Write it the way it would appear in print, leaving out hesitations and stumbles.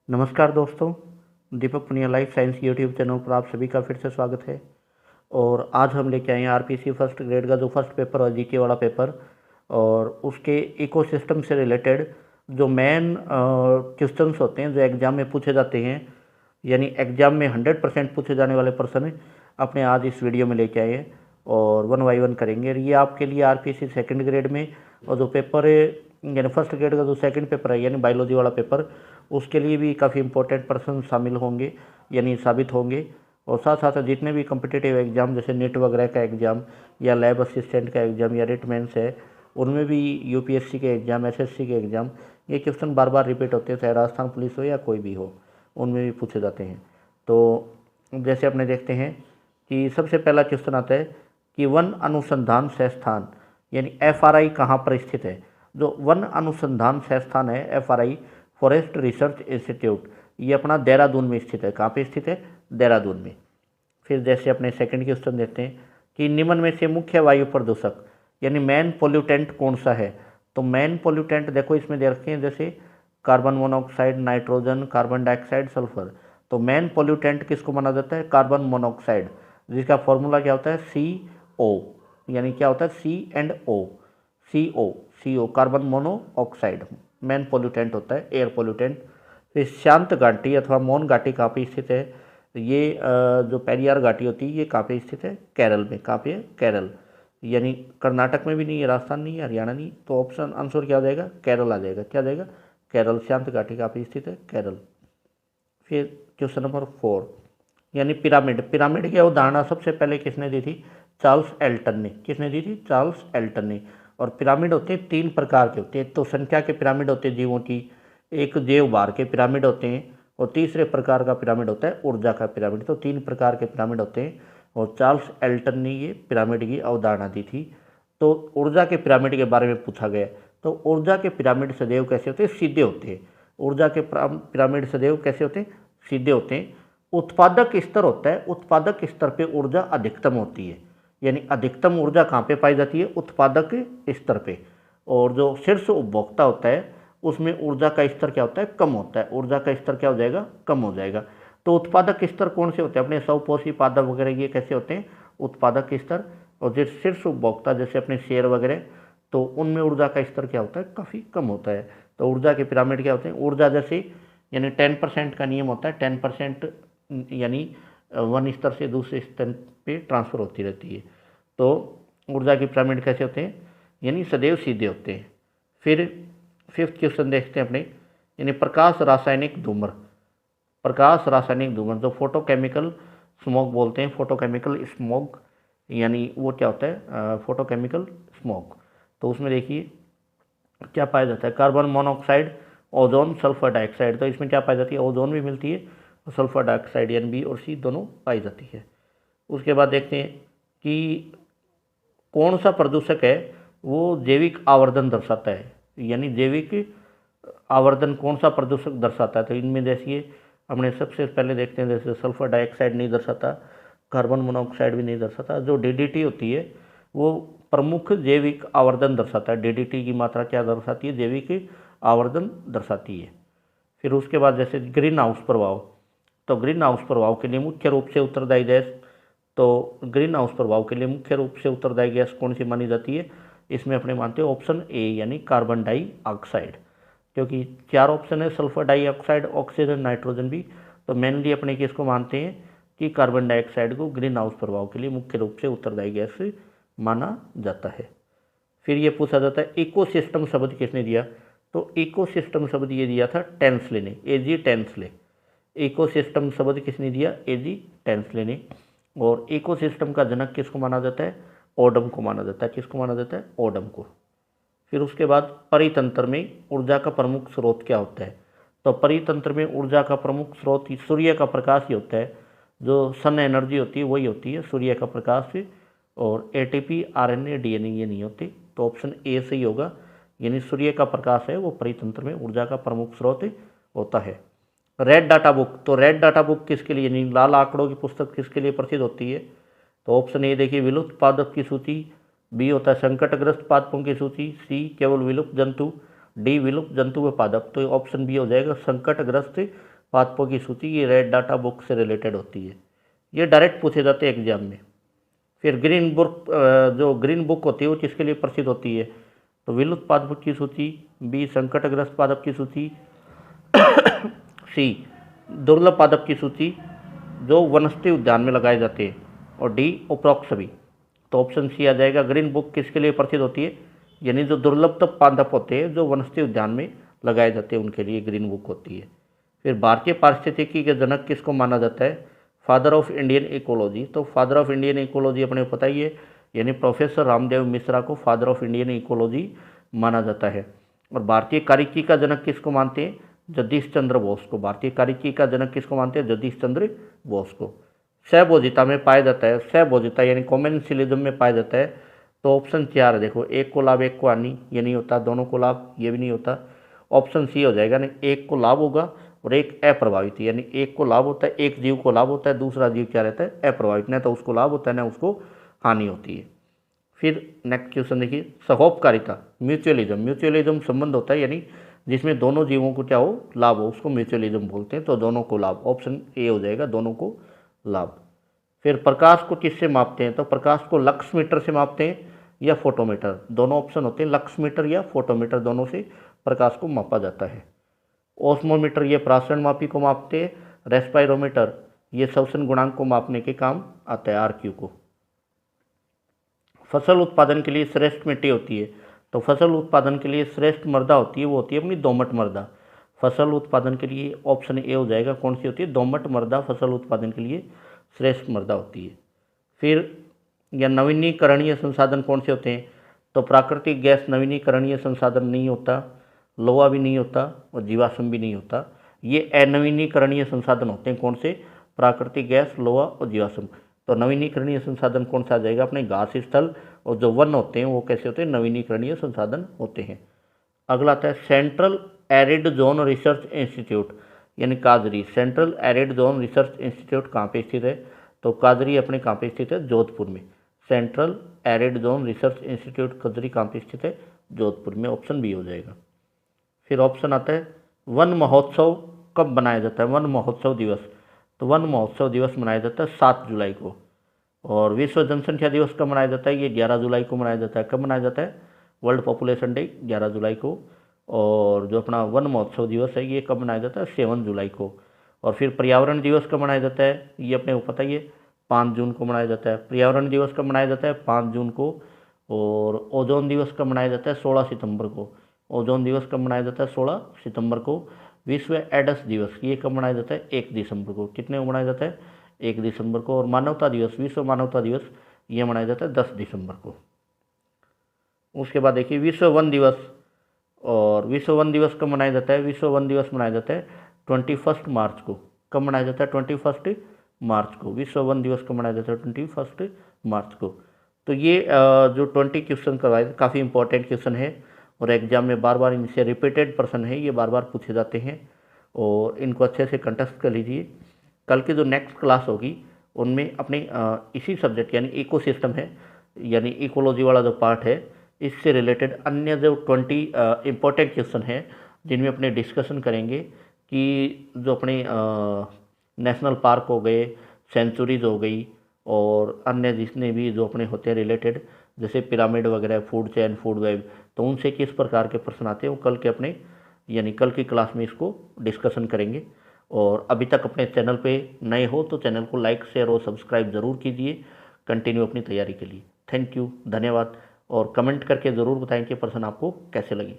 नमस्कार दोस्तों, Deepak Puniya life science YouTube channel पर आप सभी का फिर से स्वागत है। और आज हम लेके आए हैं आरपीसी फर्स्ट ग्रेड का जो फर्स्ट पेपर और जीके वाला पेपर और उसके इकोसिस्टम से रिलेटेड जो मेन क्वेश्चंस होते हैं जो एग्ज़ाम में पूछे जाते हैं, यानी एग्ज़ाम में 100% पूछे जाने वाले प्रश्न अपने आज इस वीडियो में लेके आए हैं और वन बाई वन करेंगे। और ये आपके लिए आरपीसी सेकंड ग्रेड में और जो पेपर है यानी फर्स्ट ग्रेड का जो सेकंड पेपर है यानी बायोलॉजी वाला पेपर, उसके लिए भी काफ़ी इंपॉर्टेंट पर्सन शामिल होंगे यानी साबित होंगे। और साथ साथ जितने भी कम्पिटिटिव एग्ज़ाम जैसे नेट वगैरह का एग्ज़ाम या लैब असिस्टेंट का एग्ज़ाम या रिट मेंस है, उनमें भी यूपीएससी के एग्ज़ाम, एसएससी के एग्ज़ाम, ये क्वेश्चन बार बार रिपीट होते हैं, चाहे राजस्थान पुलिस हो या कोई भी हो, उनमें भी पूछे जाते हैं। तो जैसे अपने देखते हैं कि सबसे पहला क्वेश्चन आता है कि वन अनुसंधान संस्थान यानी एफआरआई कहाँ पर स्थित है। जो वन अनुसंधान संस्थान है एफआरआई, फॉरेस्ट रिसर्च इंस्टीट्यूट, ये अपना देहरादून में स्थित है। कहाँ पे स्थित है? देहरादून में। फिर जैसे अपने सेकंड क्वेश्चन देखते हैं कि निम्न में से मुख्य वायु प्रदूषक यानी मेन पोल्यूटेंट कौन सा है। तो मेन पोल्यूटेंट देखो इसमें दे रखे हैं जैसे carbon monoxide, nitrogen, carbon dioxide, sulphur. तो मेन पोल्यूटेंट किसको माना जाता है? कार्बन मोनोऑक्साइड, जिसका फॉर्मूला क्या होता है? CO, यानी क्या होता है? C&O, CO, carbon monoxide main pollutant होता है, एयर पोल्यूटेंट। फिर शांत घाटी अथवा मौन घाटी कहाँ पे स्थित है? ये जो पेरियार घाटी होती है ये कहाँ पे स्थित है? केरल में। कहाँ पे है? केरल, यानी कर्नाटक में भी नहीं है, राजस्थान नहीं है, हरियाणा नहीं। तो ऑप्शन आंसर क्या हो जाएगा? केरल आ जाएगा। क्या जाएगा? केरल। शांत घाटी कहाँ पे स्थित है? केरल। फिर क्वेश्चन नंबर 4 यानी पिरामिड। पिरामिड की अवधारणा सबसे पहले किसने दी थी? चार्ल्स एल्टन ने। किसने दी थी? चार्ल्स एल्टन ने। और पिरामिड होते हैं 3 प्रकार के होते हैं। एक तो संख्या के पिरामिड होते हैं जीवों की, एक देव भार के पिरामिड होते हैं, और तीसरे प्रकार का पिरामिड होता है ऊर्जा का पिरामिड। तो 3 प्रकार के पिरामिड होते हैं और चार्ल्स एल्टन ने ये पिरामिड की अवधारणा दी थी। तो ऊर्जा के पिरामिड के बारे में पूछा गया। तो ऊर्जा के पिरामिड सदैव कैसे होते हैं? सीधे होते हैं। ऊर्जा के पिरामिड सदैव कैसे होते हैं? सीधे होते हैं। उत्पादक स्तर होता है, उत्पादक स्तर पे ऊर्जा अधिकतम होती है, यानी अधिकतम ऊर्जा कहाँ पे पाई जाती है? उत्पादक स्तर पे। और जो शीर्ष उपभोक्ता होता है उसमें ऊर्जा का स्तर क्या होता है? कम होता है। ऊर्जा का स्तर क्या हो जाएगा? कम हो जाएगा। तो उत्पादक स्तर कौन से होते हैं? अपने स्वपोषी पादप वगैरह ये कैसे होते हैं? उत्पादक स्तर। और जो शीर्ष उपभोक्ता जैसे अपने शेयर वगैरह, तो उनमें ऊर्जा का स्तर क्या होता है? काफ़ी कम होता है। तो ऊर्जा के पिरामिड क्या होते हैं? ऊर्जा जैसे यानी 10% का नियम होता है, 10% यानी वन स्तर से दूसरे स्तर पे ट्रांसफ़र होती रहती है। तो ऊर्जा की पिरामिड कैसे होते हैं? यानी सदैव सीधे होते हैं। फिर फिफ्थ क्वेश्चन देखते हैं अपने, यानी प्रकाश रासायनिक धूम्र। प्रकाश रासायनिक धूम्र जो फोटोकेमिकल स्मोक बोलते हैं, फोटोकेमिकल स्मोक, यानी वो क्या होता है? Photochemical smoke. तो उसमें देखिए क्या पाया जाता है? Carbon monoxide, ozone, sulphur dioxide. तो इसमें क्या पाई जाती है? ओजोन भी मिलती है और सल्फर डाइऑक्साइड यानी बी और सी दोनों पाई जाती है। उसके बाद देखते हैं कि कौन सा प्रदूषक है वो जैविक आवर्धन दर्शाता है, यानी जैविक आवर्धन कौन सा प्रदूषक दर्शाता है। तो इनमें जैसे हमने सबसे पहले देखते हैं जैसे सल्फर डाइऑक्साइड नहीं दर्शाता, कार्बन मोनोऑक्साइड भी नहीं दर्शाता। जो डीडीटी होती है वो प्रमुख जैविक आवर्धन दर्शाता है। डीडीटी की मात्रा क्या दर्शाती है? जैविक आवर्धन दर्शाती है। फिर उसके बाद जैसे ग्रीन हाउस प्रभाव, तो ग्रीन हाउस प्रभाव के लिए मुख्य रूप से उत्तरदायी गैस, तो ग्रीन हाउस प्रभाव के लिए मुख्य रूप से उत्तरदायी गैस कौन सी मानी जाती है? इसमें अपने मानते हैं ऑप्शन ए यानी कार्बन डाइऑक्साइड, क्योंकि 4 ऑप्शन है, सल्फर डाइऑक्साइड, ऑक्सीजन, नाइट्रोजन भी। तो मेनली अपने किसको मानते हैं कि कार्बन डाइऑक्साइड को ग्रीन हाउस प्रभाव के लिए मुख्य रूप से उत्तरदायी गैस माना जाता है। फिर ये पूछा जाता है इकोसिस्टम शब्द किसने दिया? तो इकोसिस्टम शब्द ये दिया था टेंसले ने, एजी टेंसले। इकोसिस्टम शब्द किसने दिया? एजी टेंसले ने। और इकोसिस्टम का जनक किसको माना जाता है? ओडम को माना जाता है। किसको माना जाता है? ओडम को। फिर उसके बाद परितंत्र में ऊर्जा का प्रमुख स्रोत क्या होता है? तो परितंत्र में ऊर्जा का प्रमुख स्रोत सूर्य का प्रकाश ही होता है। जो सन एनर्जी होती है वही होती है सूर्य का प्रकाश। और एटीपी, आरएनए, डीएनए ये नहीं होते। तो ऑप्शन ए सही होगा, यानी सूर्य का प्रकाश है वो परितंत्र में ऊर्जा का प्रमुख स्रोत होता है। रेड डाटा बुक, तो रेड डाटा बुक किसके लिए, यानी लाल आंकड़ों की पुस्तक किसके लिए प्रसिद्ध होती है? तो ऑप्शन ए देखिए विलुप्त पादप की सूची, बी होता है संकटग्रस्त पादपों की सूची, सी केवल विलुप्त जंतु, डी विलुप्त जंतु व पादप। तो ऑप्शन बी हो जाएगा संकटग्रस्त पादपों की सूची, ये रेड डाटा बुक से रिलेटेड होती है। ये डायरेक्ट पूछे जाते हैं एग्जाम में। फिर ग्रीन बुक, जो ग्रीन बुक होती है वो किसके लिए प्रसिद्ध होती है? तो विलुप्त पादप की सूची, बी संकटग्रस्त पादप की सूची, सी दुर्लभ पादप की सूची जो वनस्पति उद्यान में लगाए जाते हैं, और डी उपरोक्त सभी। तो ऑप्शन सी आ जाएगा। ग्रीन बुक किसके लिए प्रसिद्ध होती है? यानी जो दुर्लभ पादप होते हैं जो वनस्पति उद्यान में लगाए जाते हैं उनके लिए ग्रीन बुक होती है। फिर भारतीय पारिस्थितिकी के जनक किसको माना जाता है? Father of Indian ecology. तो फादर ऑफ इंडियन इकोलॉजी अपने को पता ही है, यानी प्रोफेसर रामदेव मिश्रा को फादर ऑफ इंडियन इकोलॉजी माना जाता है। और भारतीय कार्यकी का जनक किसको मानते हैं? जगदीश चंद्र बोस को। भारतीय कार्यकी का जनक किसको मानते हैं? जगदीश चंद्र बोस को। सहभोजिता में पाया जाता है, सहभोजिता यानी कॉमेंसिलिज्म में पाया जाता है। तो ऑप्शन 4 देखो, एक को लाभ एक को हानि, ये नहीं होता। दोनों को लाभ, ये भी नहीं होता। ऑप्शन सी हो जाएगा, नहीं एक को लाभ होगा और एक अप्रभावित, यानी एक को लाभ होता है, एक जीव को लाभ होता है, दूसरा जीव क्या रहता है? अप्रभावित। न तो उसको लाभ होता है, न उसको हानि होती है। फिर नेक्स्ट क्वेश्चन देखिए, सहोपकारिता, म्यूचुअलिज्म। म्यूचुअलिज्म संबंध होता है यानी जिसमें दोनों जीवों को क्या हो? लाभ हो, उसको म्यूचुअलिज्म बोलते हैं। तो दोनों को लाभ, ऑप्शन ए हो जाएगा, दोनों को लाभ। फिर प्रकाश को किससे मापते हैं? तो प्रकाश को लक्स मीटर से मापते हैं या फोटोमीटर, दोनों ऑप्शन होते हैं। लक्स मीटर या फोटोमीटर, दोनों से प्रकाश को मापा जाता है। ओस्मोमीटर ये प्रासरण मापी को मापते हैं। रेस्पायरोमीटर ये श्वसन गुणांक को मापने के काम आता है, आरक्यू को। फसल उत्पादन के लिए श्रेष्ठ मिट्टी होती है, तो फसल उत्पादन के लिए श्रेष्ठ मृदा होती है वो होती है अपनी दोमट मृदा। फसल उत्पादन के लिए ऑप्शन ए हो जाएगा, कौन सी होती है? दोमट मृदा फसल उत्पादन के लिए श्रेष्ठ मृदा होती है। फिर या नवीनीकरणीय संसाधन कौन से होते हैं? तो प्राकृतिक गैस नवीनीकरणीय संसाधन नहीं होता, लोहा भी नहीं होता और जीवाश्म भी नहीं होता। ये अनवीनीकरणीय संसाधन होते हैं। कौन से? प्राकृतिक गैस, लोहा और जीवाश्म। तो नवीनीकरणीय संसाधन कौन सा आ जाएगा? अपने घास स्थल और जो वन होते हैं वो कैसे होते हैं? नवीनीकरणीय संसाधन होते हैं। अगला आता है central arid zone research institute, यानी काजरी। Central arid zone research institute कहाँ पे स्थित है? तो काजरी अपने कहाँ पे स्थित है? जोधपुर में। Central arid zone research institute काजरी कहाँ पे स्थित है? जोधपुर में। ऑप्शन बी हो जाएगा। फिर ऑप्शन आता है वन महोत्सव कब मनाया जाता है? वन महोत्सव दिवस। तो वन महोत्सव दिवस मनाया जाता है 7 जुलाई को। और विश्व जनसंख्या दिवस कब मनाया जाता है? ये 11 जुलाई को मनाया जाता है। कब मनाया जाता है? वर्ल्ड पॉपुलेशन डे 11 जुलाई को। और जो अपना वन महोत्सव दिवस है ये कब मनाया जाता है? 7 जुलाई को। और फिर पर्यावरण दिवस कब मनाया जाता है? ये अपने को पता ही है, 5 जून को मनाया जाता है। पर्यावरण दिवस कब मनाया जाता है? 5 जून को। और ओजोन दिवस कब मनाया जाता है? 16 सितंबर को। ओजोन दिवस कब मनाया जाता है? 16 सितंबर को। विश्व एड्स दिवस ये कब मनाया जाता है? 1 दिसंबर को। कितने को मनाया जाता है? 1 दिसंबर को। और मानवता दिवस, विश्व मानवता दिवस ये मनाया जाता है 10 दिसंबर को। उसके बाद देखिए विश्व वन दिवस। और विश्व वन दिवस कब मनाया जाता है? विश्व वन दिवस मनाया जाता है 21 मार्च को। कब मनाया जाता है? 21 मार्च को। विश्व वन दिवस कब मनाया जाता है? 21 मार्च को। तो ये जो 20 क्वेश्चन करवाए थे काफ़ी इंपॉर्टेंट क्वेश्चन है और एग्जाम में बार बार इनसे रिपीटेड प्रश्न है, ये बार बार पूछे जाते हैं और इनको अच्छे से कंटेस्ट कर लीजिए। कल की जो नेक्स्ट क्लास होगी उनमें अपने इसी सब्जेक्ट यानी इकोसिस्टम है, यानी इकोलॉजी वाला जो पार्ट है इससे रिलेटेड अन्य जो 20 इम्पोर्टेंट क्वेश्चन है जिनमें अपने डिस्कशन करेंगे कि जो अपने नेशनल पार्क हो गए, सेंचुरीज हो गई और अन्य जितने भी जो अपने होते हैं रिलेटेड, जैसे पिरामिड वगैरह, फूड चेन, फूड वेब, तो उनसे किस प्रकार के प्रश्न आते हैं वो कल के अपने यानी कल की क्लास में इसको डिस्कशन करेंगे। और अभी तक अपने चैनल पे नए हो तो चैनल को लाइक, शेयर और सब्सक्राइब ज़रूर कीजिए कंटिन्यू अपनी तैयारी के लिए। थैंक यू, धन्यवाद। और कमेंट करके ज़रूर बताएं कि प्रश्न आपको कैसे लगे।